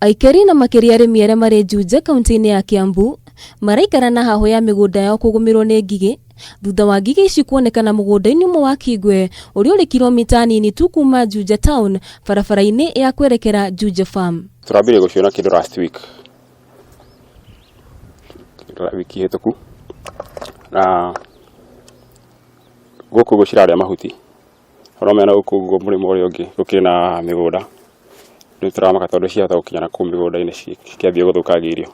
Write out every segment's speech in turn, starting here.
Aikari na makiri arimi aria mari Juja kaunti-ini ya Kiambu maraikara na haho ya migunda yao kugumirwo ni ngigĩ thutha wa ngigĩ ici kuonekana mugunda-ini umwe wa Kigwe uria uri kilomita nini tu kuma Juja town barabara-ini ya kwerekera Juja farm. Turambire guciona kindu last week wiki hituku na guku guciraria mahuti uromena guku murimo uria ungi gukiri na migunda ni turamaka tondu cia thaukinyana ku migunda-ini cikiambia guthukagia irio.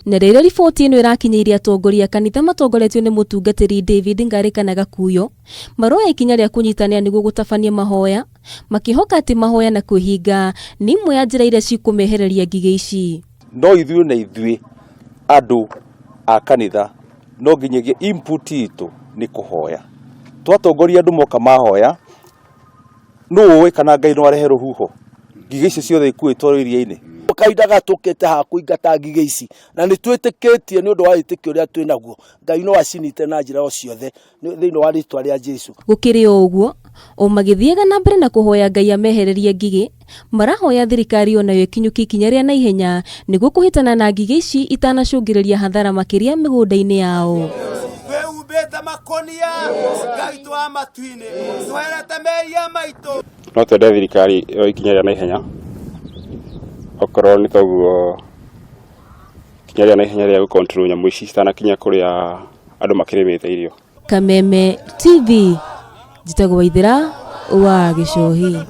Na rĩrĩa riboti ĩno ĩrakinyiria atongoria kanitha matongoretio nĩ mũtungatĩri David Ngarĩkana Gakuyo maroya ikinya rĩa kũnyitanĩra nĩguo gũtabania mahoya makĩhoka atĩ mahoya na kwĩhinga nĩ imwe ya njĩra iria cikũmehereria ngigĩ ici. No ithuĩ andũ a kanitha no nginyagia input itũ nĩ kũhoya. Twatongoria andũ moka mahoya no ũĩ kana Ngai no arehe rũhuho ngigĩ ici ciothe ikuĩtwo iria-inĩ. Kahinda gatukite ha kuingata ngigĩ ici na nĩ twĩtĩkĩtie nĩ ũndũ wa wĩtĩkio ũrĩa twĩ naguo Ngai no acinite na njĩra o ciothe thĩinĩ wa rĩĩtwa rĩa Jesũ. Gũkĩrĩ o ũguo o magĩthiaga na mbere na kũhoya Ngai amehererie ngigĩ marahoya thirikari onayo ĩkinyũkie ikinya rĩa naihenya nĩguo kũhĩtana na ngigĩ ici itanacũngĩrĩria hathara makĩria mĩgũnda-inĩ yao. No twende thirikari o ikinya rĩa naihenya okorwo nĩ toguo ikinya rĩa naihenya rĩa gũcontrol nyamũ ici citanakinya kũrĩa andũ makĩrĩmĩte irio. Kameme TV njĩtagwo Waithĩra wa Gĩcohi.